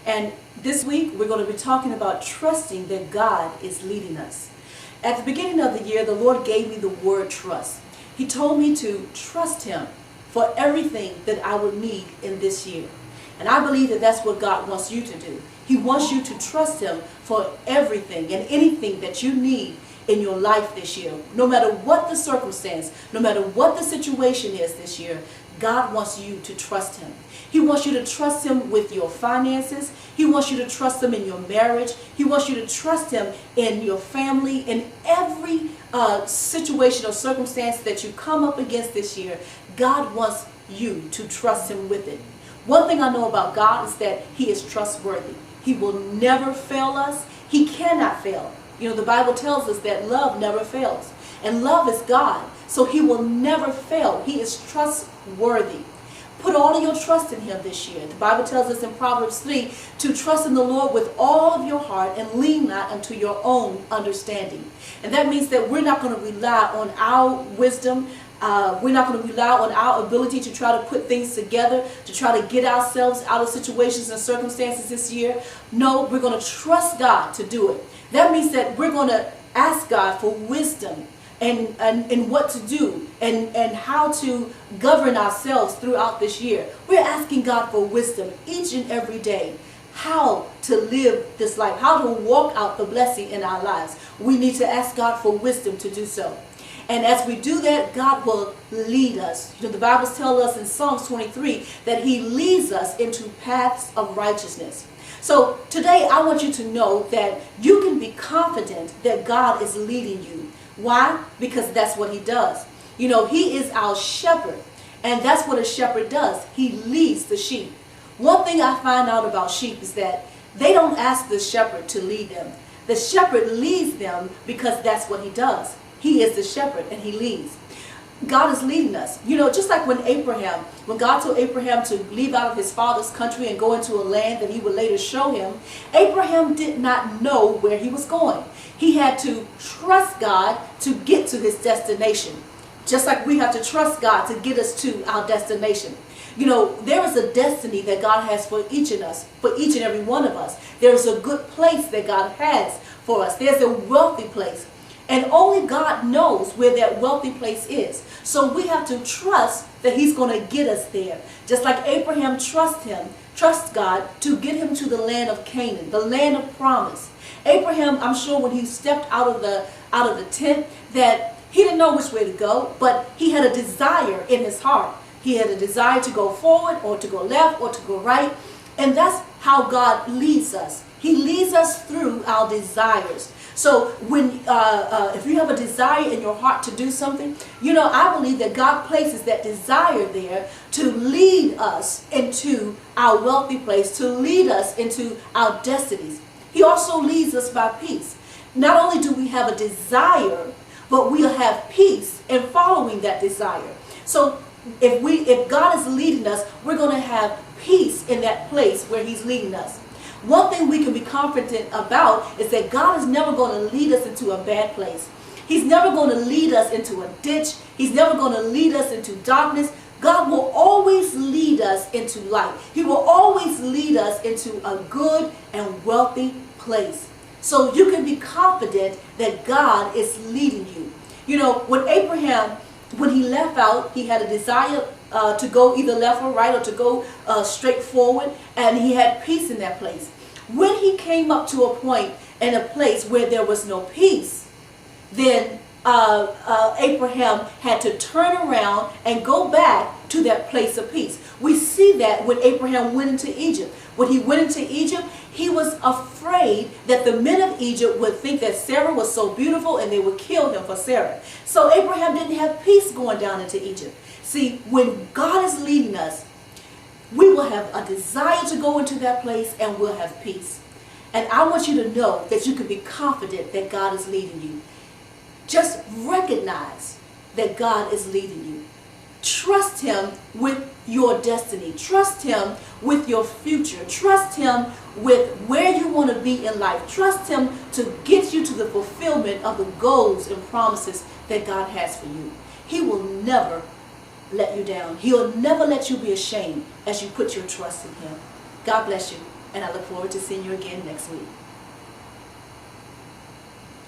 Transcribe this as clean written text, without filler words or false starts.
And this week we're going to be talking about trusting that God is leading us. At the beginning of the year, the Lord gave me the word trust. He told me to trust Him for everything that I would need in this year. And I believe that that's what God wants you to do. He wants you to trust Him for everything and anything that you need in your life this year. No matter what the circumstance, no matter what the situation is this year, God wants you to trust Him. He wants you to trust Him with your finances. He wants you to trust Him in your marriage. He wants you to trust Him in your family, in every situation or circumstance that you come up against this year. God wants you to trust Him with it. One thing I know about God is that He is trustworthy. He will never fail us. He cannot fail. You know, the Bible tells us that love never fails. And love is God. So He will never fail. He is trustworthy. Put all of your trust in Him this year. The Bible tells us in Proverbs 3 to trust in the Lord with all of your heart and lean not unto your own understanding. And that means that we're not going to rely on our wisdom. We're not going to rely on our ability to try to put things together, to try to get ourselves out of situations and circumstances this year. No, we're going to trust God to do it. That means that we're going to ask God for wisdom and what to do and how to govern ourselves throughout this year. We're asking God for wisdom each and every day. How to live this life, how to walk out the blessing in our lives. We need to ask God for wisdom to do so. And as we do that, God will lead us. You know, the Bible tells us in Psalms 23 that He leads us into paths of righteousness. So today I want you to know that you can be confident that God is leading you. Why? Because that's what He does. You know, He is our shepherd. And that's what a shepherd does. He leads the sheep. One thing I find out about sheep is that they don't ask the shepherd to lead them. The shepherd leads them because that's what He does. He is the shepherd and He leads. God is leading us. You know, just like when God told Abraham to leave out of his father's country and go into a land that He would later show him, Abraham did not know where he was going. He had to trust God to get to his destination. Just like we have to trust God to get us to our destination. You know, there is a destiny that God has for each of us, for each and every one of us. There is a good place that God has for us. There's a wealthy place. And only God knows where that wealthy place is. So we have to trust that He's going to get us there. Just like Abraham trusts God to get him to the land of Canaan, the land of promise. Abraham, I'm sure when he stepped out of the tent, that he didn't know which way to go, but he had a desire in his heart. He had a desire to go forward or to go left or to go right. And that's how God leads us. He leads us through our desires. So when if you have a desire in your heart to do something, you know, I believe that God places that desire there to lead us into our wealthy place, to lead us into our destinies. He also leads us by peace. Not only do we have a desire, but we'll have peace in following that desire. So if God is leading us, we're going to have peace in that place where He's leading us. One thing we can be confident about is that God is never going to lead us into a bad place. He's never going to lead us into a ditch. He's never going to lead us into darkness. God will always lead us into light. He will always lead us into a good and wealthy place. So you can be confident that God is leading you. You know, when Abraham, when he left out, he had a desire to go either left or right, or to go straight forward, and he had peace in that place. When he came up to a point and a place where there was no peace, then Abraham had to turn around and go back to that place of peace. We see that when Abraham went into Egypt. When he went into Egypt, he was afraid that the men of Egypt would think that Sarah was so beautiful and they would kill him for Sarah. So Abraham didn't have peace going down into Egypt. See, when God is leading us, we will have a desire to go into that place and we'll have peace. And I want you to know that you can be confident that God is leading you. Just recognize that God is leading you. Trust Him with your destiny. Trust Him with your future. Trust Him with where you want to be in life. Trust Him to get you to the fulfillment of the goals and promises that God has for you. He will never let you down. He'll never let you be ashamed as you put your trust in Him. God bless you. and I look forward to seeing you again next week.